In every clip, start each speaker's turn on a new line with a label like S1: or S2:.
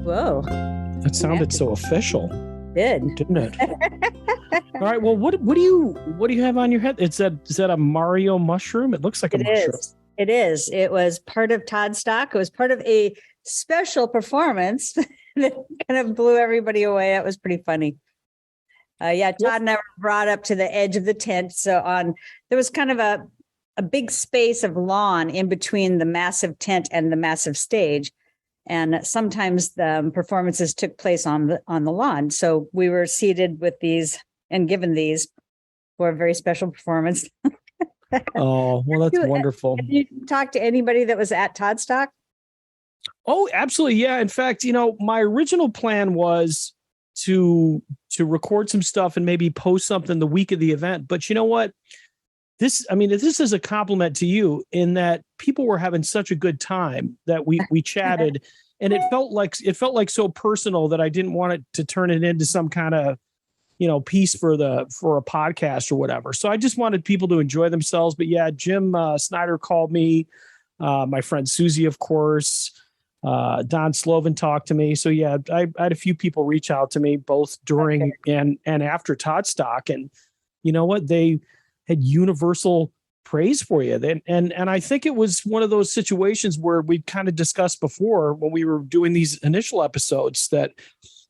S1: Whoa.
S2: That sounded so official. Didn't it? All right. Well, what do you have on your head? Is that a Mario mushroom? It looks like a mushroom.
S1: It is. It was part of Toddstock. It was part of a special performance that kind of blew everybody away. It was pretty funny. Todd and I were brought up to the edge of the tent. So there was kind of a big space of lawn in between the massive tent and the massive stage. And sometimes the performances took place on the lawn. So we were seated with these and given these for a very special performance.
S2: Oh, well, that's wonderful.
S1: Have you talked to anybody that was at Toddstock?
S2: Oh, absolutely. Yeah. In fact, my original plan was to record some stuff and maybe post something the week of the event. But you know what? This is a compliment to you in that people were having such a good time that we chatted, and it felt like so personal that I didn't want it to turn it into some kind of, piece for a podcast or whatever. So I just wanted people to enjoy themselves. But yeah, Jim Snyder called me, my friend Susie, of course, Don Slovan talked to me. So yeah, I had a few people reach out to me both during and after Toddstock, and you know what, they had universal praise for you. And I think it was one of those situations where we kind of discussed before when we were doing these initial episodes that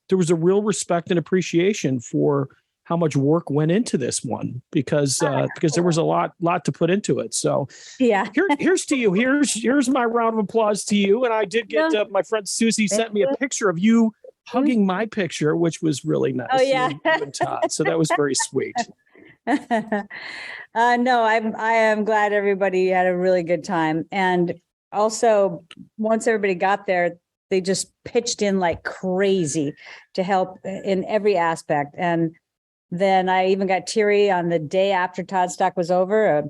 S2: there was a real respect and appreciation for how much work went into this one because there was a lot to put into it. So
S1: yeah,
S2: here's to you. Here's my round of applause to you. And I did get my friend Susie sent me a picture of you hugging my picture, which was really nice.
S1: Oh yeah,
S2: you and Todd. So that was very sweet.
S1: No, I am glad everybody had a really good time. And also, once everybody got there, they just pitched in like crazy to help in every aspect. And then I even got teary on the day after Toddstock was over,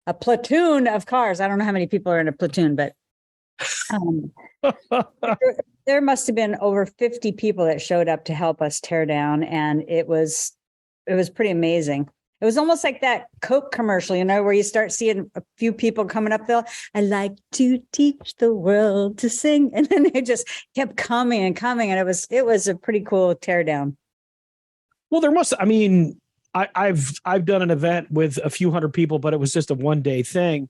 S1: a platoon of cars. I don't know how many people are in a platoon, but there must have been over 50 people that showed up to help us tear down. And it was pretty amazing. It was almost like that Coke commercial, where you start seeing a few people coming up there. I like to teach the world to sing. And then they just kept coming and coming. And it was a pretty cool teardown.
S2: Well, I've done an event with a few hundred people, but it was just a one-day thing.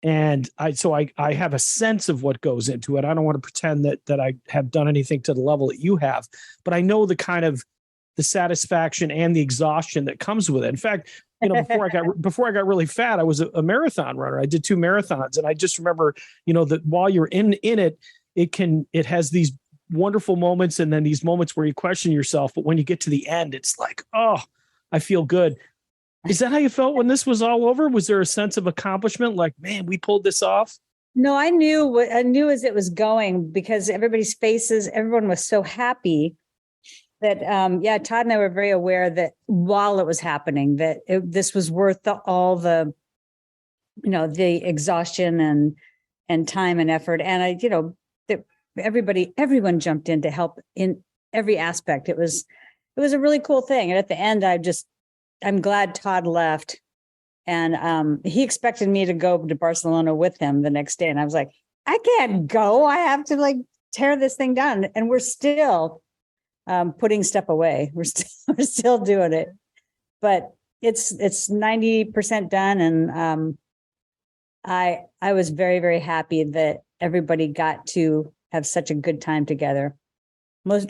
S2: And I have a sense of what goes into it. I don't want to pretend that I have done anything to the level that you have, but I know the kind of the satisfaction and the exhaustion that comes with it. In fact, before I got really fat, I was a marathon runner. I did 2 marathons, and I just remember, that while you're in it, it has these wonderful moments, and then these moments where you question yourself. But when you get to the end, it's like, oh, I feel good. Is that how you felt when this was all over? Was there a sense of accomplishment? Like, man, we pulled this off?
S1: No, I knew as it was going because everybody's faces, everyone was so happy. That, Todd and I were very aware that while it was happening, that this was worth all the, the exhaustion and time and effort. And everyone jumped in to help in every aspect. It was a really cool thing. And at the end, I'm glad Todd left. And he expected me to go to Barcelona with him the next day. And I was like, I can't go. I have to tear this thing down. And we're still putting stuff away. We're still doing it, but it's 90% done. And I was very, very happy that everybody got to have such a good time together. When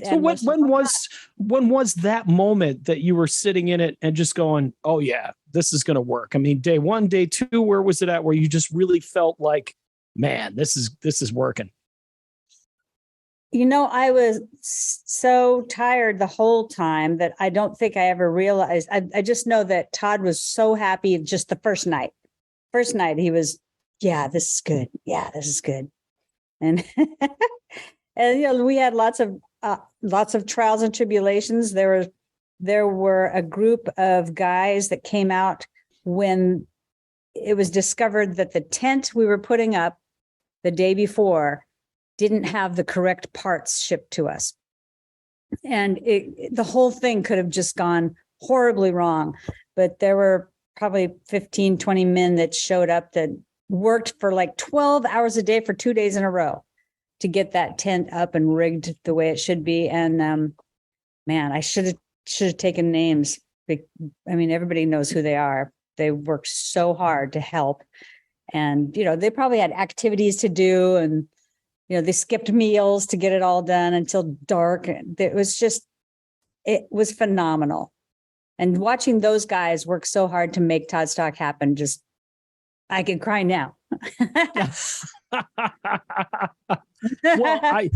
S1: was that moment that you were sitting in it and just going, oh yeah, this is going to work? I mean, day 1, day 2, where was it at where you just really felt like, man, this is working? I was so tired the whole time that I don't think I ever realized. I just know that Todd was so happy just the first night. First night, he was, yeah, this is good. Yeah, this is good. And, and we had lots of trials and tribulations. There were a group of guys that came out when it was discovered that the tent we were putting up the day before didn't have the correct parts shipped to us. And the whole thing could have just gone horribly wrong. But there were probably 15, 20 men that showed up that worked for 12 hours a day for 2 days in a row to get that tent up and rigged the way it should be. And man, I should have taken names. I mean, everybody knows who they are. They worked so hard to help. And, they probably had activities to do, and, they skipped meals to get it all done until dark. It was phenomenal. And watching those guys work so hard to make Toddstock happen, I could cry now.
S2: Well, I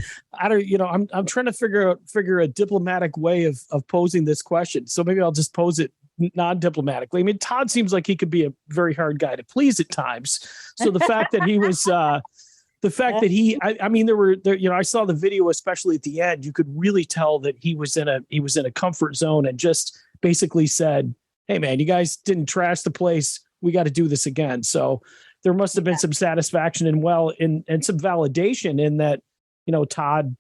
S2: don't, I'm trying to figure a diplomatic way of posing this question. So maybe I'll just pose it non-diplomatically. I mean, Todd seems like he could be a very hard guy to please at times. So the fact that he was, I mean, I saw the video, especially at the end, you could really tell that he was in a comfort zone and just basically said, "Hey man, you guys didn't trash the place. We got to do this again." So there must have been some satisfaction and some validation in that, Todd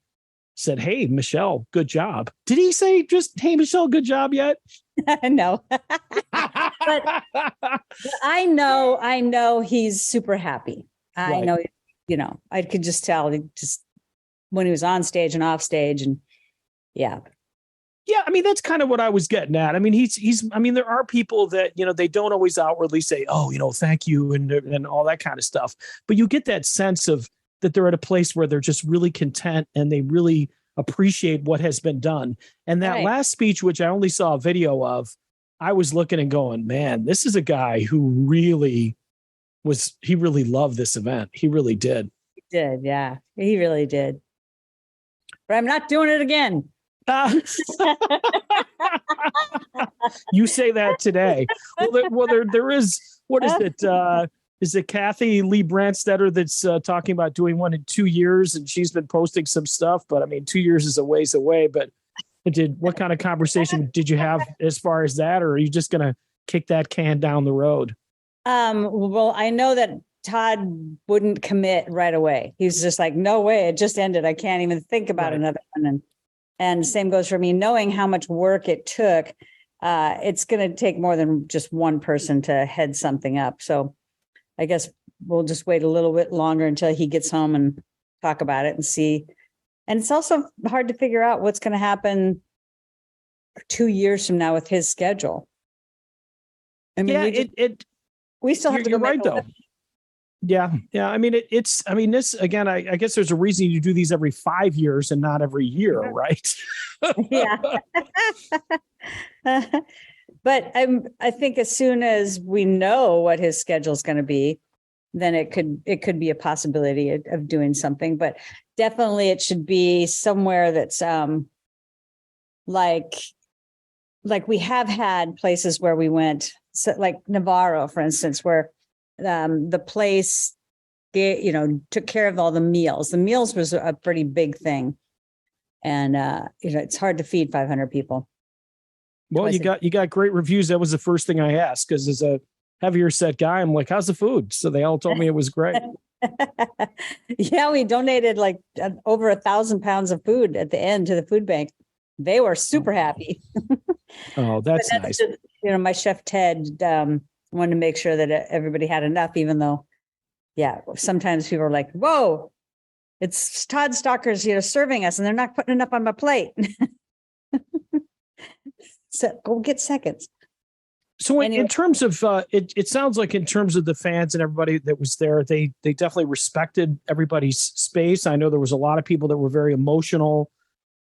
S2: said, "Hey, Michele, good job." Did he say just, "Hey, Michele, good job" yet?
S1: No. But I know he's super happy. I know, I could just tell just when he was on stage and off stage, and yeah.
S2: Yeah, I mean, that's kind of what I was getting at. I mean, I mean, there are people that, they don't always outwardly say, "Oh, thank you," and all that kind of stuff. But you get that sense of that they're at a place where they're just really content and they really appreciate what has been done. And that last speech, which I only saw a video of, I was looking and going, man, this is a guy who really loved this event. He really did.
S1: He did. Yeah, he really did. But I'm not doing it again.
S2: You say that today. Well, there is, what is it? Is it Kathy Lee Brandstetter that's talking about doing one in 2 years, and she's been posting some stuff, but I mean, 2 years is a ways away. But what kind of conversation did you have as far as that, or are you just going to kick that can down the road?
S1: Well, I know that Todd wouldn't commit right away. He's just like, "No way, it just ended. I can't even think about another one." And same goes for me, knowing how much work it took. It's going to take more than just one person to head something up. So I guess we'll just wait a little bit longer until he gets home and talk about it and see. And it's also hard to figure out what's going to happen 2 years from now with his schedule. I mean, we still have to go
S2: right though. Yeah. I mean, this again, I guess there's a reason you do these every 5 years and not every year, right?
S1: Yeah. But I think as soon as we know what his schedule is going to be, then it could be a possibility of doing something. But definitely it should be somewhere that's like we have had places where we went, so like Navarro, for instance, where the place, took care of all the meals. The meals was a pretty big thing. And, it's hard to feed 500 people.
S2: Well, you got great reviews. That was the first thing I asked, because as a heavier set guy, I'm like, "How's the food?" So they all told me it was great.
S1: Yeah, we donated like over 1,000 pounds of food at the end to the food bank. They were super happy.
S2: Oh, that's nice.
S1: Just, my chef Ted wanted to make sure that everybody had enough, even though, sometimes people are like, "Whoa, it's Toddstockers, serving us, and they're not putting enough on my plate." So go get seconds.
S2: So in terms of, it sounds like in terms of the fans and everybody that was there, they definitely respected everybody's space. I know there was a lot of people that were very emotional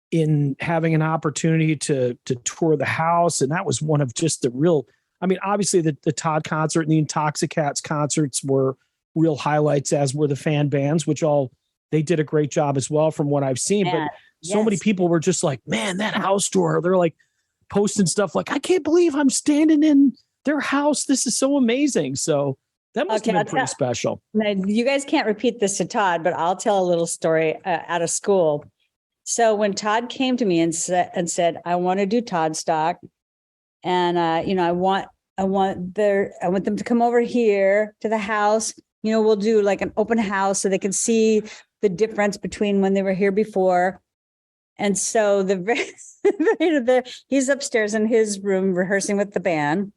S2: in having an opportunity to tour the house. And that was one of just the real, I mean, obviously the Todd concert and the Intoxicats concerts were real highlights, as were the fan bands, which they did a great job as well from what I've seen. Yeah, but so many people were just like, "Man, that house tour," they're like posting stuff like, "I can't believe I'm standing in their house. This is so amazing." So that must have been pretty special.
S1: Now, you guys can't repeat this to Todd, but I'll tell a little story out of school. So when Todd came to me and said, "I want to do Toddstock, and I want them to come over here to the house. We'll do like an open house so they can see the difference between when they were here before." And so he's upstairs in his room rehearsing with the band.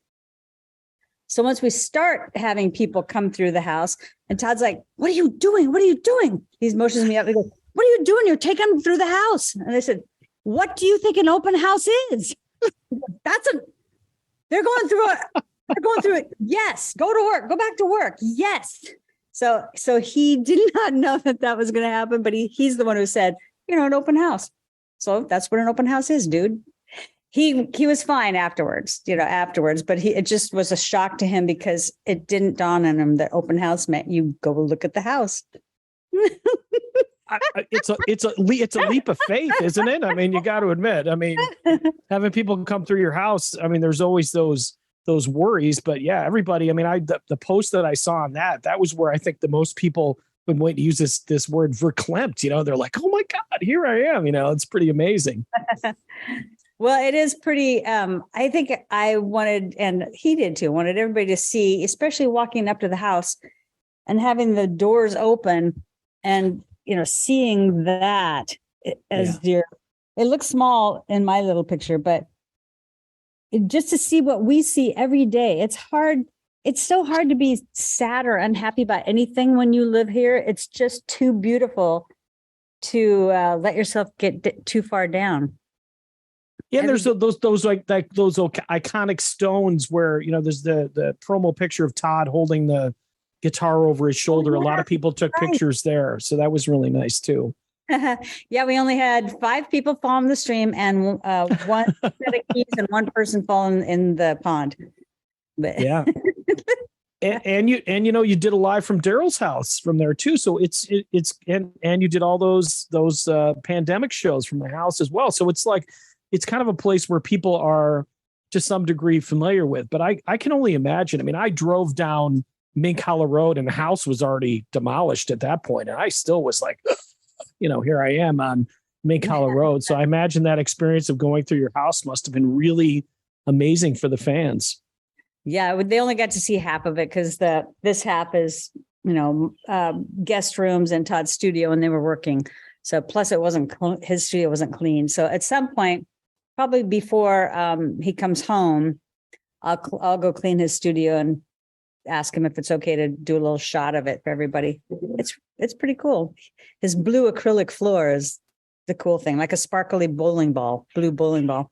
S1: So once we start having people come through the house, and Todd's like, "What are you doing? What are you doing?" He motions me up. He goes, you doing? You're taking them through the house. And I said, what do you think an open house is? They're going through it. Yes. Go to work. Go back to work. Yes. So he did not know that was going to happen, but he's the one who said, an open house. So that's what an open house is, dude. He was fine afterwards, but it just was a shock to him because it didn't dawn on him that open house meant you go look at the house.
S2: It's a leap of faith, isn't it? I mean, you got to admit, having people come through your house, there's always those worries, but yeah, everybody, the post that I saw on that was where I think the most people been waiting to use this word verklempt, they're like, oh my God, here I am, it's pretty amazing.
S1: Well, it is pretty, I think I wanted, and he did too, wanted everybody to see, especially walking up to the house and having the doors open and, seeing that as it looks small in my little picture, but just to see what we see every day, it's hard. It's so hard to be sad or unhappy about anything when you live here. It's just too beautiful to let yourself get too far down.
S2: Yeah, and there's those like those iconic stones where there's the promo picture of Todd holding the guitar over his shoulder. A lot of people took pictures there, so that was really nice too.
S1: Yeah, we only had 5 people fall in the stream and one set of keys and one person fall in the pond. But
S2: yeah, and you did a live from Daryl's house from there too. So it's and you did all those pandemic shows from the house as well. So it's like it's kind of a place where people are to some degree familiar with. But I can only imagine. I drove down Mink Hollow Road and the house was already demolished at that point, and I still was like, here I am on Mink Hollow Road. So I imagine that experience of going through your house must have been really amazing for the fans.
S1: Yeah, they only got to see half of it because this half is, guest rooms and Todd's studio, and they were working. So plus it wasn't his studio wasn't clean. So at some point, probably before he comes home, I'll go clean his studio and ask him if it's okay to do a little shot of it for everybody. It's pretty cool. His blue acrylic floor is the cool thing, like a sparkly blue bowling ball.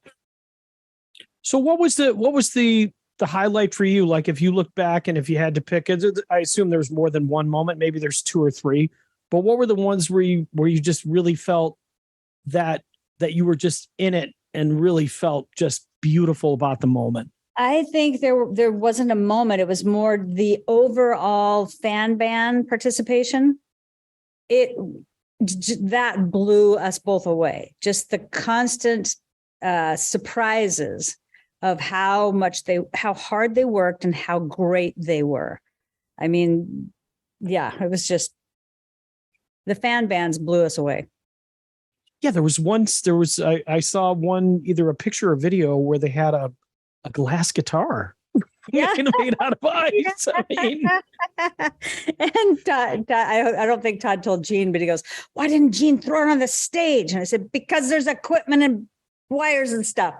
S2: So what was the highlight for you? Like if you look back and if you had to pick it, I assume there's more than one moment, maybe there's 2 or 3, but what were the ones where you just really felt that you were just in it and really felt just beautiful about the moment?
S1: I think there wasn't a moment. It was more the overall fan band participation. That blew us both away. Just the constant surprises of how hard they worked and how great they were. It was just the fan bands blew us away.
S2: Yeah, I saw one, either a picture or video where they had a glass guitar made out of ice.
S1: And Todd, I don't think Todd told Gene, but he goes, "Why didn't Gene throw it on the stage?" And I said, "Because there's equipment and wires and stuff."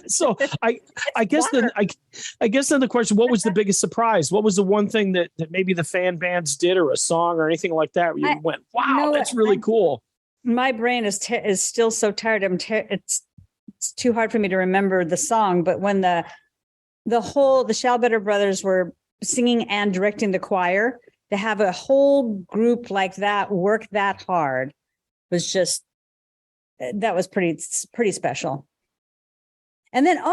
S2: So I guess then the question, what was the biggest surprise? What was the one thing that maybe the fan bands did, or a song or anything like that, where you went, wow, that's really cool?
S1: My brain is still so tired. It's too hard for me to remember the song, but when the Shallbetter brothers were singing and directing the choir, to have a whole group like that work that hard was just, that was pretty special. And then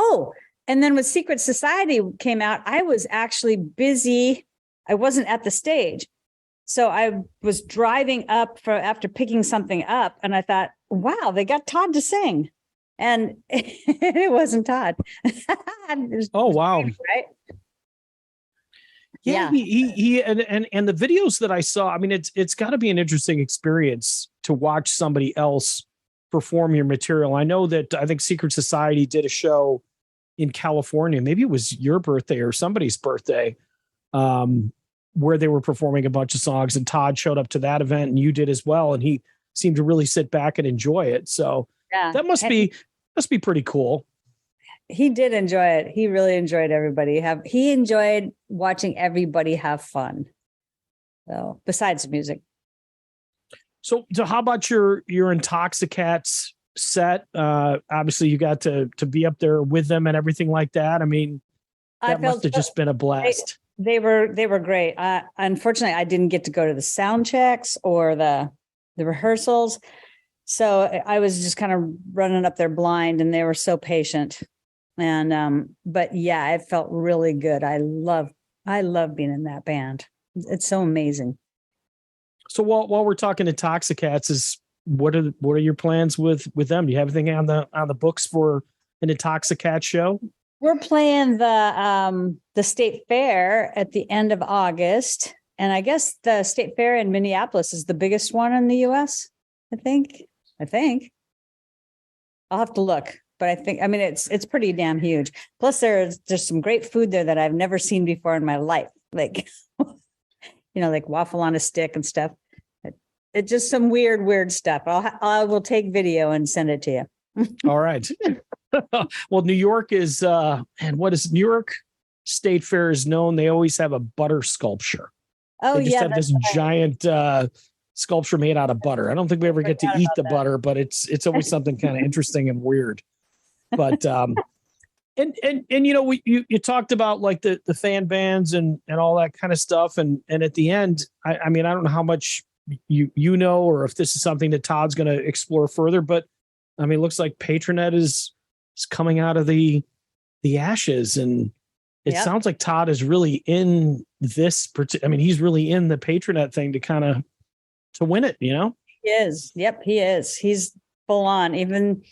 S1: when Secret Society came out, I was actually busy. I wasn't at the stage. So I was driving up after picking something up, and I thought, wow, they got Todd to sing. And it wasn't Todd.
S2: Oh, wow.
S1: Right?
S2: Yeah. He and the videos that I saw, it's got to be an interesting experience to watch somebody else perform your material. I know that I think Secret Society did a show in California. Maybe it was your birthday or somebody's birthday, where they were performing a bunch of songs, and Todd showed up to that event, and you did as well. And he seemed to really sit back and enjoy it. So that must be pretty cool.
S1: He did enjoy it. He really enjoyed everybody. He enjoyed watching everybody have fun. So besides the music.
S2: So how about your Intoxicats set? Obviously you got to be up there with them and everything like that. I mean, that must have just been a blast.
S1: They were great. Unfortunately, I didn't get to go to the sound checks or the rehearsals. So I was just kind of running up there blind, and they were so patient. And but yeah, it felt really good. I love being in that band. It's so amazing.
S2: So while we're talking Intoxicats, what are your plans with them? Do you have anything on the books for an Intoxicat show?
S1: We're playing the state fair at the end of August, and I guess the state fair in Minneapolis is the biggest one in the U.S. I think. I'll have to look, but I mean, it's pretty damn huge. Plus there's some great food there that I've never seen before in my life. Like, like waffle on a stick and stuff. It's just some weird stuff. I will take video and send it to you.
S2: All right. Well, New York is, and what is New York State Fair is known. They always have a butter sculpture.
S1: Oh,
S2: they just have this giant sculpture made out of butter. I don't think we ever get to eat the butter, but it's always something kind of interesting and weird. But and you talked about like the fan bands and all that kind of stuff, and at the end, I mean, I don't know how much you know, or if this is something that Todd's going to explore further, but I mean, it looks like Patronet is coming out of the ashes, and it sounds like Todd is really in this. I mean, he's really in the Patronet thing to win it, He
S1: is. Yep, he is. He's full on. Even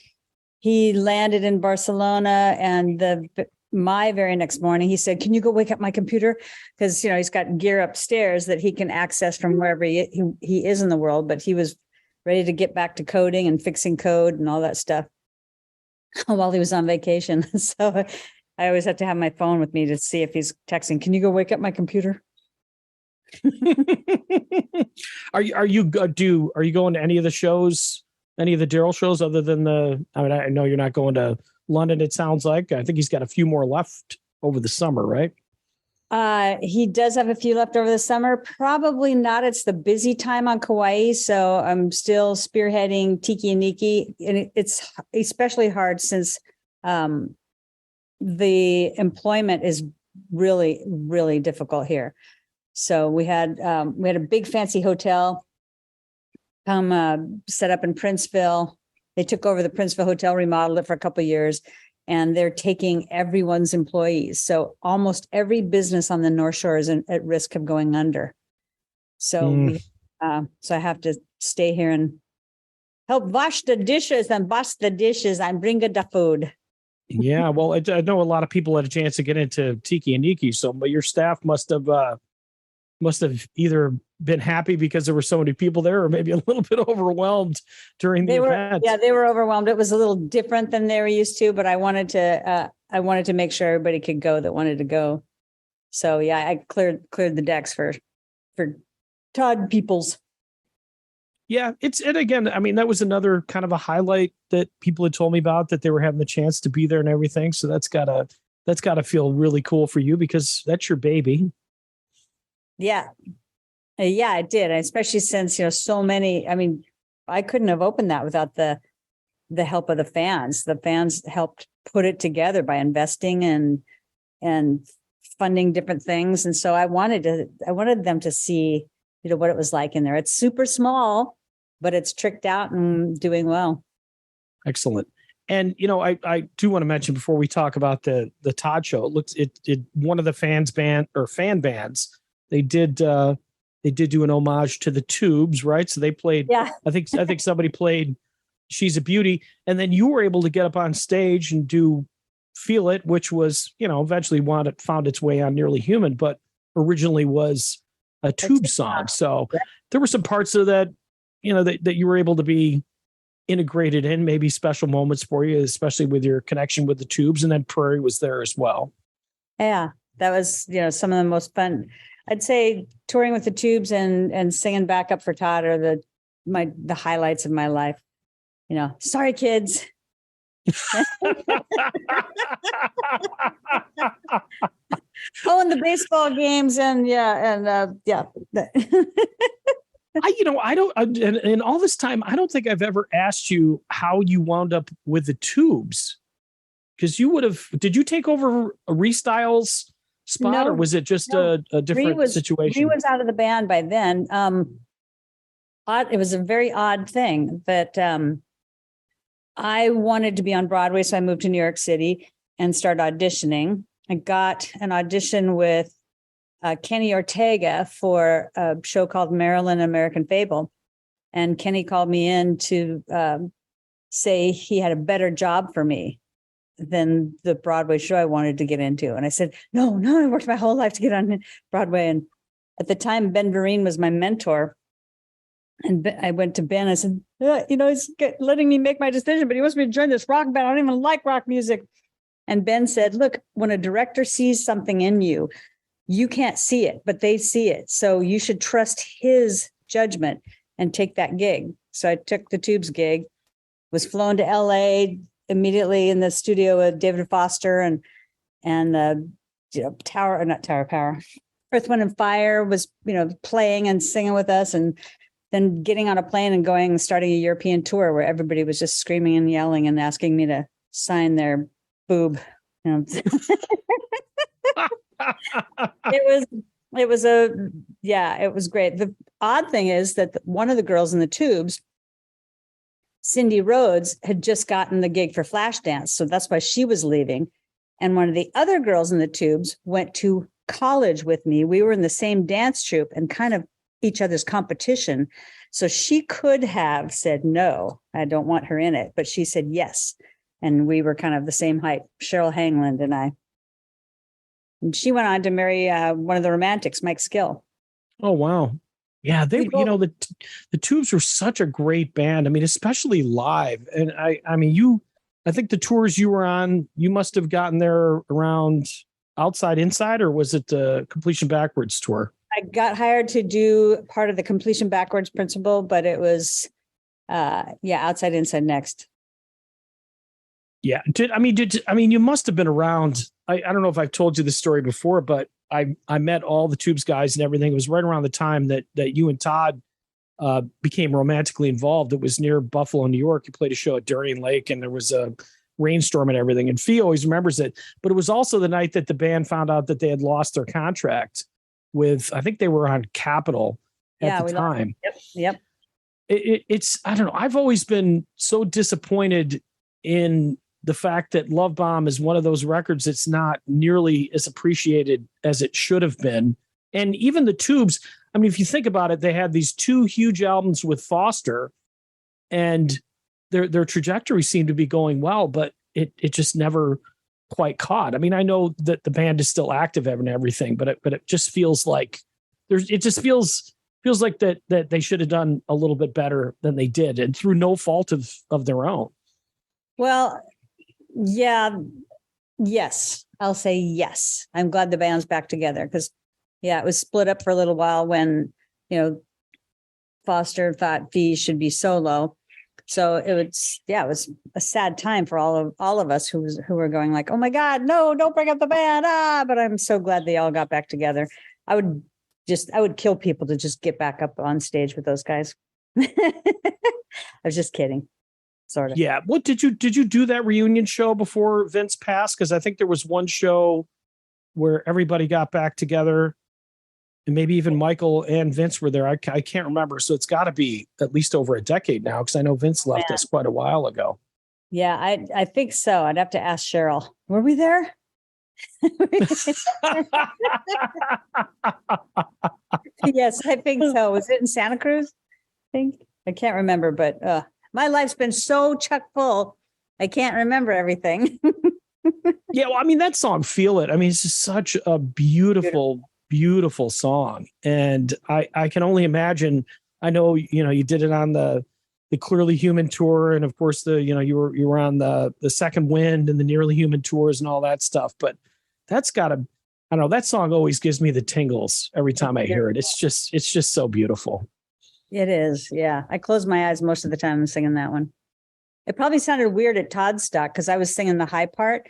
S1: he landed in Barcelona, and my very next morning, he said, "Can you go wake up my computer?" Because, he's got gear upstairs that he can access from wherever he is in the world. But he was ready to get back to coding and fixing code and all that stuff while he was on vacation. So I always have to have my phone with me to see if he's texting. "Can you go wake up my computer?"
S2: Are you going to any of the shows, any of the Daryl shows, other than I know you're not going to London, it sounds like. I think he's got a few more left over the summer, right?
S1: He does have a few left over the summer. Probably not. It's the busy time on Kauai, so I'm still spearheading Tiki and Niki, and it's especially hard since the employment is really, really difficult here. So we had a big fancy hotel come set up in Princeville. They took over the Princeville Hotel, remodeled it for a couple of years, and they're taking everyone's employees. So almost every business on the North Shore is at risk of going under. So so I have to stay here and help wash the dishes and bring the food.
S2: Yeah, well, I know a lot of people had a chance to get into Tiki and Niki, but your staff must have either been happy because there were so many people there, or maybe a little bit overwhelmed during the event.
S1: Yeah, they were overwhelmed. It was a little different than they were used to, but I wanted to make sure everybody could go that wanted to go. So yeah, I cleared the decks for Todd peoples.
S2: Yeah, and again, I mean, that was another kind of a highlight that people had told me about, that they were having the chance to be there and everything. So that's gotta feel really cool for you, because that's your baby.
S1: Yeah. Yeah, it did. Especially since, so many, I mean, I couldn't have opened that without the help of the fans. The fans helped put it together by investing and funding different things. And so I wanted them to see, what it was like in there. It's super small, but it's tricked out and doing well. Excellent.
S2: And, I do want to mention before we talk about the Todd show, it one of the fan bands, they did do an homage to the Tubes, right? So they played, I think somebody played She's a Beauty. And then you were able to get up on stage and do Feel It, which was, eventually found its way on Nearly Human, but originally was a Tube song. So there were some parts of that, that you were able to be integrated in, maybe special moments for you, especially with your connection with the Tubes. And then Prairie was there as well.
S1: Yeah, that was, some of the most fun. I'd say touring with the Tubes and singing backup for Todd are the highlights of my life. Sorry, kids. Oh, and the baseball games and yeah.
S2: In all this time, I don't think I've ever asked you how you wound up with the tubes. Because did you take over a Restyle's spot, or was it just a different situation?
S1: Ree was out of the band by then. It was a very odd thing that I wanted to be on Broadway, so I moved to New York City and started auditioning. I got an audition with Kenny Ortega for a show called Marilyn American Fable. And Kenny called me in to say he had a better job for me than the Broadway show I wanted to get into. And I said, no, I worked my whole life to get on Broadway. And at the time, Ben Vereen was my mentor. And I went to Ben. I said, he's letting me make my decision, but he wants me to join this rock band. I don't even like rock music. And Ben said, look, when a director sees something in you, you can't see it, but they see it. So you should trust his judgment and take that gig. So I took the Tubes gig, was flown to LA, immediately in the studio with David Foster and Tower of Power. Earth, Wind and Fire was, playing and singing with us, and then getting on a plane and going and starting a European tour where everybody was just screaming and yelling and asking me to sign their boob. It was great. The odd thing is that one of the girls in the Tubes, Cindy Rhodes, had just gotten the gig for Flashdance. So that's why she was leaving. And one of the other girls in the Tubes went to college with me. We were in the same dance troupe and kind of each other's competition. So she could have said, no, I don't want her in it. But she said yes. And we were kind of the same height, Cheryl Hangland and I. And she went on to marry one of the Romantics, Mike Skill.
S2: Oh, wow. Yeah, the Tubes were such a great band. I mean, especially live. And I think the tours you were on, you must have gotten there around Outside Inside, or was it the Completion Backwards tour?
S1: I got hired to do part of the Completion Backwards principle, but it was, Outside Inside next.
S2: Yeah. You must have been around. I don't know if I've told you this story before, but I met all the Tubes guys and everything. It was right around the time that you and Todd became romantically involved. It was near Buffalo, New York. You played a show at Darien Lake, and there was a rainstorm and everything. And Fee always remembers it. But it was also the night that the band found out that they had lost their contract with, I think they were on Capitol at the time.
S1: Yep.
S2: It's I don't know. I've always been so disappointed in the fact that Love Bomb is one of those records that's not nearly as appreciated as it should have been. And even the Tubes, I mean, if you think about it, they had these two huge albums with Foster, and their trajectory seemed to be going well, but it just never quite caught. I mean, I know that the band is still active and everything, but it just feels like feels like that they should have done a little bit better than they did, and through no fault of their own.
S1: Well, yeah, yes, I'll say yes. I'm glad the band's back together because, it was split up for a little while when, Foster thought Fee should be solo. So it was a sad time for all of us who were going like, oh my God, no, don't break up the band. But I'm so glad they all got back together. I would kill people to just get back up on stage with those guys. I was just kidding. Sort of.
S2: Yeah. What did you do that reunion show before Vince passed? Because I think there was one show where everybody got back together, and maybe even Michael and Vince were there. I can't remember. So it's got to be at least over a decade now, because I know Vince left us quite a while ago.
S1: Yeah, I think so. I'd have to ask Cheryl. Were we there? Yes, I think so. Was it in Santa Cruz? I can't remember, but my life's been so chock full. I can't remember everything.
S2: Yeah, well, I mean, that song, Feel It. I mean, it's just such a beautiful song. And I can only imagine, I know, you did it on the Clearly Human tour. And of course, you were on the Second Wind and the Nearly Human tours and all that stuff. But that's got to, I don't know, that song always gives me the tingles every time I hear it. It's just so beautiful.
S1: It is. Yeah. I close my eyes most of the time singing that one. It probably sounded weird at Toddstock because I was singing the high part,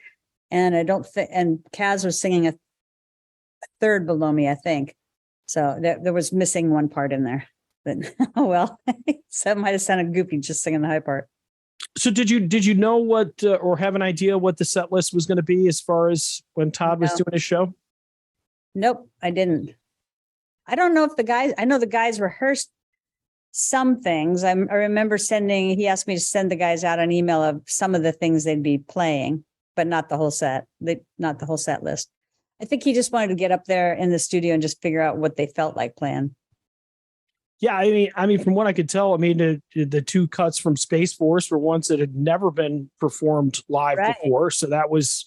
S1: and and Kaz was singing third below me, I think. So there was missing one part in there, but oh well. So it might have sounded goofy just singing the high part.
S2: So did you know what or have an idea what the set list was going to be as far as when Todd was doing his show?
S1: Nope, I didn't. I don't know if I know the guys rehearsed some things. I remember he asked me to send the guys out an email of some of the things they'd be playing, but not the whole set. Not the whole set list. I think he just wanted to get up there in the studio and just figure out what they felt like playing.
S2: Yeah, I mean, from what I could tell, I mean, the two cuts from Space Force were ones that had never been performed live before, so that was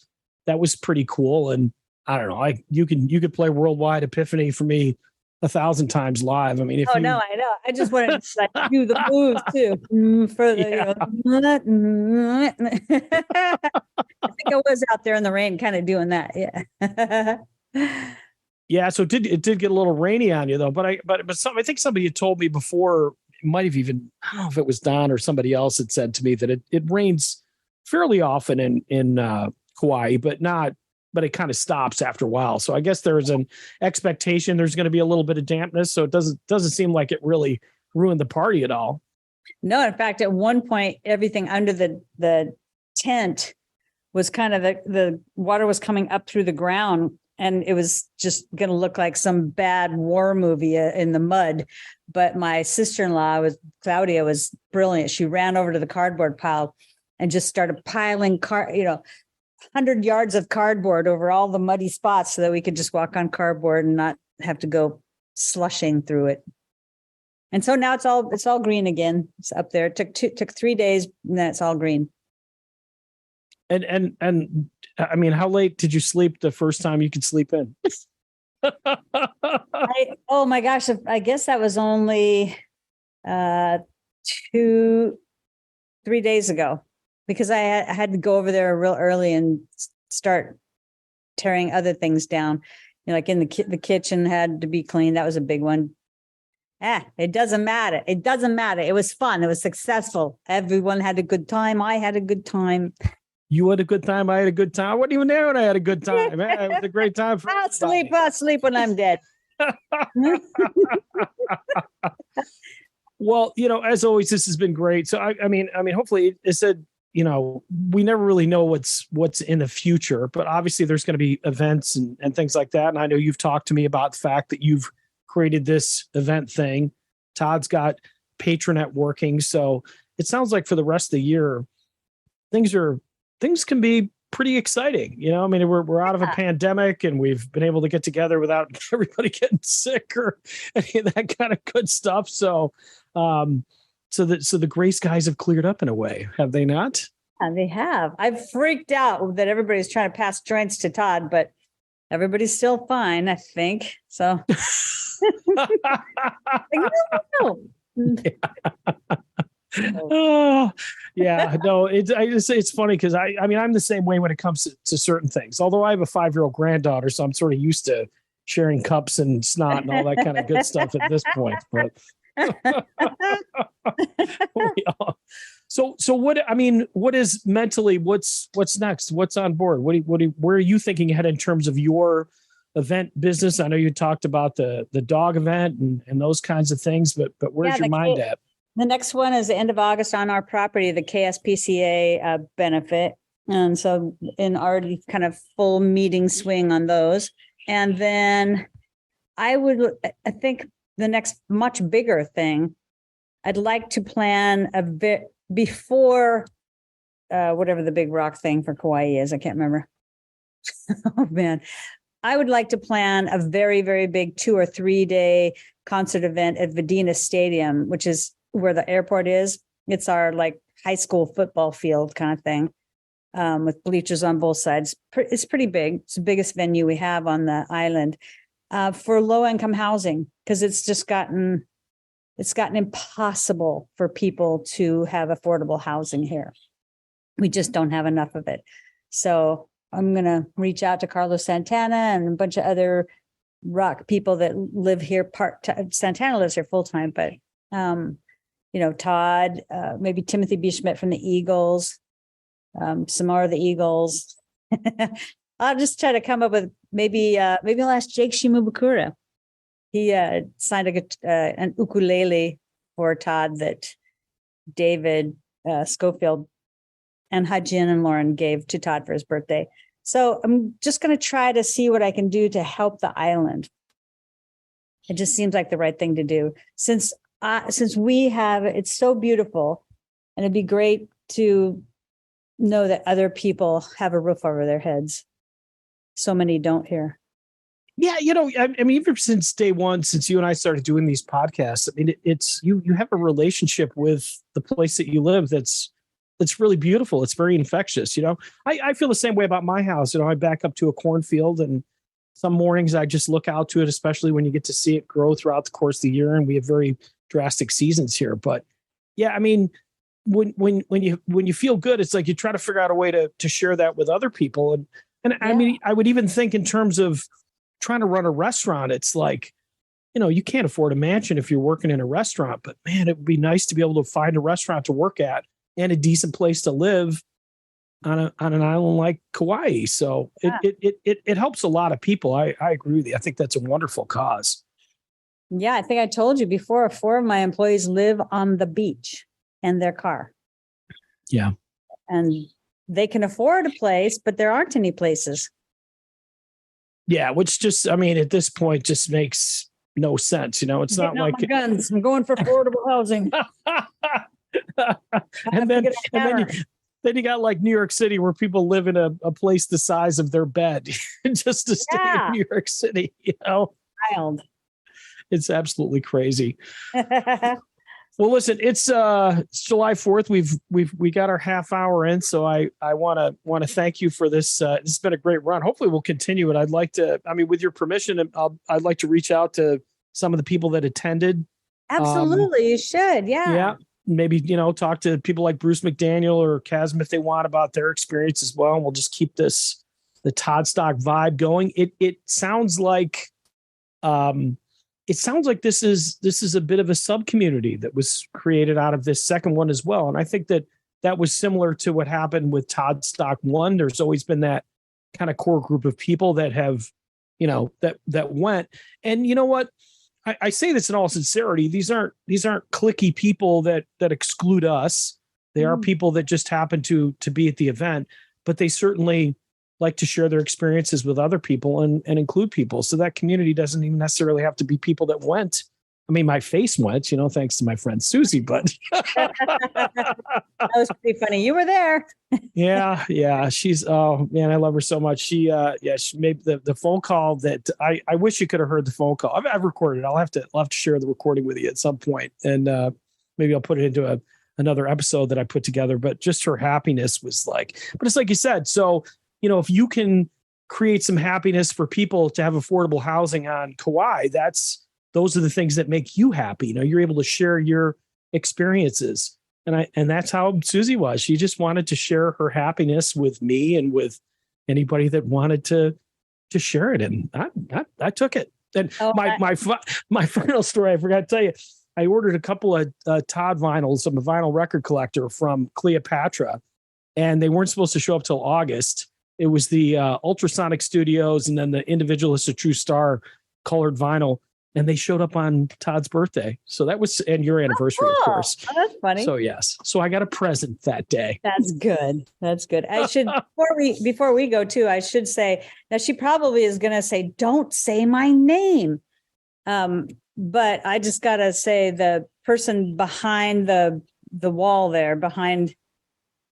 S2: pretty cool. And I don't know, you could play Worldwide Epiphany for me 1,000 times live. I mean,
S1: I know. I just wanted to like, do the moves too. For the, I think I was out there in the rain, kind of doing that. Yeah.
S2: Yeah, so it did get a little rainy on you though, but I think somebody had told me before, it might have even, I don't know if it was Don or somebody else had said to me that it rains fairly often in Kauai, but it kind of stops after a while. So I guess there's an expectation there's going to be a little bit of dampness, so it doesn't seem like it really ruined the party at all.
S1: No, in fact, at one point, everything under the tent was kind of the water was coming up through the ground. And it was just going to look like some bad war movie in the mud. But my sister-in-law Claudia was brilliant. She ran over to the cardboard pile and just started piling 100 yards of cardboard over all the muddy spots so that we could just walk on cardboard and not have to go slushing through it. And so now it's all green again. It's up there. It took 3 days and then it's all green.
S2: And I mean, how late did you sleep the first time you could sleep in?
S1: Oh my gosh. I guess that was only 3 days ago because I had to go over there real early and start tearing other things down. Like in the kitchen had to be cleaned. That was a big one. It doesn't matter. It doesn't matter. It was fun. It was successful. Everyone had a good time. I had a good time.
S2: You had a good time. I had a good time. I wasn't even there when I had a good time. It was a great time.
S1: I'll sleep when I'm dead.
S2: Well, as always, this has been great. So I mean, hopefully it said, we never really know what's in the future, but obviously there's going to be events and things like that. And I know you've talked to me about the fact that you've created this event thing. Todd's got Patronet working. So it sounds like for the rest of the year, things can be pretty exciting. I mean, we're out of a pandemic and we've been able to get together without everybody getting sick or any of that kind of good stuff. So, so the gray skies have cleared up in a way, have they not?
S1: Yeah, they have. I've freaked out that everybody's trying to pass joints to Todd, but everybody's still fine, I think. So, no.
S2: Oh yeah, no, it's funny because I mean I'm the same way when it comes to certain things. Although I have a 5-year-old granddaughter, so I'm sort of used to sharing cups and snot and all that kind of good stuff at this point. But so what is mentally what's next? What's on board? Where are you thinking ahead in terms of your event business? I know you talked about the dog event and those kinds of things, but where's your mind at?
S1: The next one is the end of August on our property, the KSPCA benefit. And so in already kind of full meeting swing on those. And then I think the next much bigger thing, I'd like to plan a bit before whatever the big rock thing for Kauai is. I can't remember. Oh man. I would like to plan a very, very big 2 or 3 day concert event at Vedina Stadium, which is where the airport is. It's our like high school football field kind of thing, with bleachers on both sides. It's pretty big. It's the biggest venue we have on the island for low income housing, because it's gotten impossible for people to have affordable housing here. We just don't have enough of it. So I'm going to reach out to Carlos Santana and a bunch of other rock people that live here part-time. Santana lives here full-time, but Todd, maybe Timothy B. Schmidt from the Eagles, some more of the Eagles. I'll just try to come up with maybe I'll ask Jake Shimabukura. He signed an ukulele for Todd that David Schofield and Hajin and Lauren gave to Todd for his birthday. So I'm just going to try to see what I can do to help the island. It just seems like the right thing to do since we have, it's so beautiful, and it'd be great to know that other people have a roof over their heads. So many don't here.
S2: Yeah, I mean, even since day one, since you and I started doing these podcasts, I mean, it's you have a relationship with the place that you live that's really beautiful. It's very infectious. I feel the same way about my house. I back up to a cornfield, and some mornings I just look out to it, especially when you get to see it grow throughout the course of the year. And we have very drastic seasons here. But yeah, I mean, when you feel good, it's like you try to figure out a way to share that with other people. And
S1: Yeah.
S2: I mean, I would even think in terms of trying to run a restaurant, it's like, you can't afford a mansion if you're working in a restaurant, but man, it would be nice to be able to find a restaurant to work at and a decent place to live on an island like Kauai. So
S1: Yeah.
S2: it helps a lot of people. I agree with you. I think that's a wonderful cause.
S1: Yeah, I think I told you before, 4 of my employees live on the beach in their car.
S2: Yeah.
S1: And they can afford a place, but there aren't any places.
S2: Yeah, which just, I mean, at this point just makes no sense. It's not like
S1: guns. I'm going for affordable housing.
S2: and then you got like New York City, where people live in a place the size of their bed just to stay in New York City.
S1: Wild.
S2: It's absolutely crazy. Well, listen, it's July 4th. We got our half hour in, so I want to thank you for this. This has been a great run. Hopefully, we'll continue it. I'd like to. I mean, with your permission, I'd like to reach out to some of the people that attended.
S1: Absolutely, you should. Yeah.
S2: Yeah. Maybe talk to people like Bruce McDaniel or Chasm if they want about their experience as well. And we'll just keep the Toddstock vibe going. It sounds like. It sounds like this is a bit of a sub community that was created out of this second one as well. And I think that was similar to what happened with Toddstock 1. There's always been that kind of core group of people that have, that went. And you know what? I say this in all sincerity. These aren't cliquey people that exclude us. They are people that just happen to be at the event, but they certainly like to share their experiences with other people and include people. So that community doesn't even necessarily have to be people that went. I mean, my face went, thanks to my friend Susie, but
S1: that was pretty funny. You were there.
S2: Yeah. She's, oh man, I love her so much. She made the phone call that I wish you could have heard the phone call. I've recorded it. I'll have to share the recording with you at some point. And maybe I'll put it into another episode that I put together, but just her happiness was like, but it's like you said, so if you can create some happiness for people to have affordable housing on Kauai, those are the things that make you happy. You're able to share your experiences. And that's how Susie was. She just wanted to share her happiness with me and with anybody that wanted to share it. And I took it. And my final story, I forgot to tell you, I ordered a couple of Todd vinyls. I'm a vinyl record collector from Cleopatra, and they weren't supposed to show up till August. It was the Ultrasonic Studios and then the Individualist, a True Star colored vinyl. And they showed up on Todd's birthday. So that was, and your anniversary, of course.
S1: Oh, that's funny.
S2: So yes. So I got a present that day.
S1: That's good. That's good. I should, before we go too, I should say, now she probably is going to say, don't say my name. But I just got to say the person behind the wall there, behind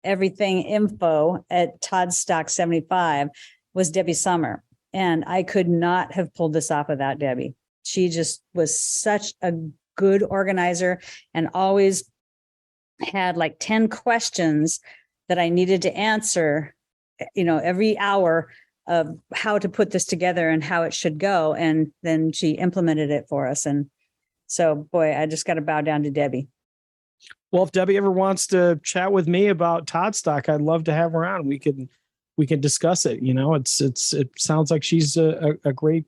S1: everything info at Toddstock 75 was Debbie Summer. And I could not have pulled this off without Debbie. She just was such a good organizer and always had like 10 questions that I needed to answer, every hour of how to put this together and how it should go. And then she implemented it for us. And so, boy, I just got to bow down to Debbie.
S2: Well, if Debbie ever wants to chat with me about Toddstock, I'd love to have her on. We can discuss it. It sounds like she's a great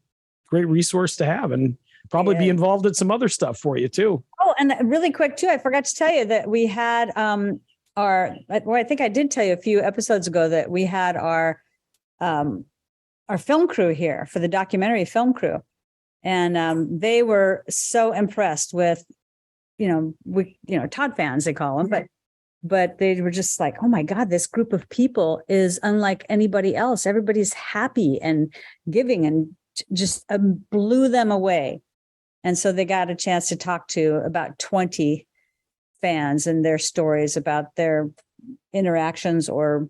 S2: resource to have, and probably be involved in some other stuff for you too.
S1: Oh, and really quick too, I forgot to tell you that we had I think I did tell you a few episodes ago that we had our our film crew here, for the documentary film crew. And they were so impressed with, Todd fans, they call them, but they were just like, oh my God, this group of people is unlike anybody else. Everybody's happy and giving, and just blew them away. And so they got a chance to talk to about 20 fans and their stories about their interactions or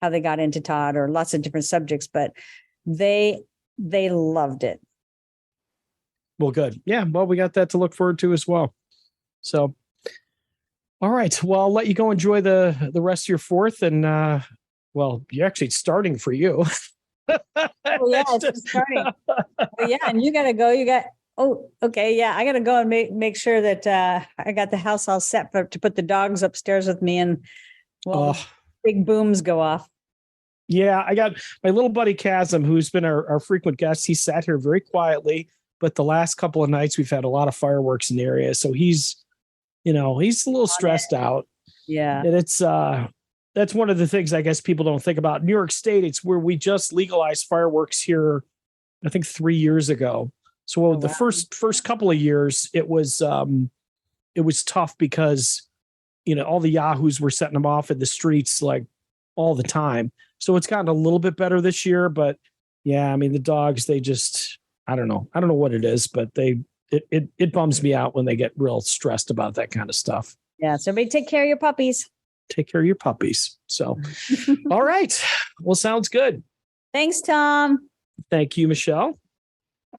S1: how they got into Todd, or lots of different subjects, but they loved it.
S2: Well, good. Yeah. Well, we got that to look forward to as well. So, all right. Well, I'll let you go enjoy the rest of your 4th. And, well, you're actually starting for you.
S1: Oh, yeah, it's starting. Well, yeah, and you got to go. Okay. Yeah, I got to go and make sure that I got the house all set to put the dogs upstairs with me, and big booms go off.
S2: Yeah, I got my little buddy Chasm, who's been our frequent guest. He sat here very quietly, but the last couple of nights we've had a lot of fireworks in the area, so he's a little stressed out.
S1: Yeah,
S2: and it's that's one of the things I guess people don't think about. New York State, it's where we just legalized fireworks here, I think 3 years ago. So the first couple of years, it was tough because, all the yahoos were setting them off in the streets like all the time. So it's gotten a little bit better this year, but yeah, I mean, the dogs, they just, I don't know what it is, but it bums me out when they get real stressed about that kind of stuff.
S1: Yeah. So everybody take care of your puppies.
S2: Take care of your puppies. So, all right. Well, sounds good.
S1: Thanks, Thom.
S2: Thank you, Michele.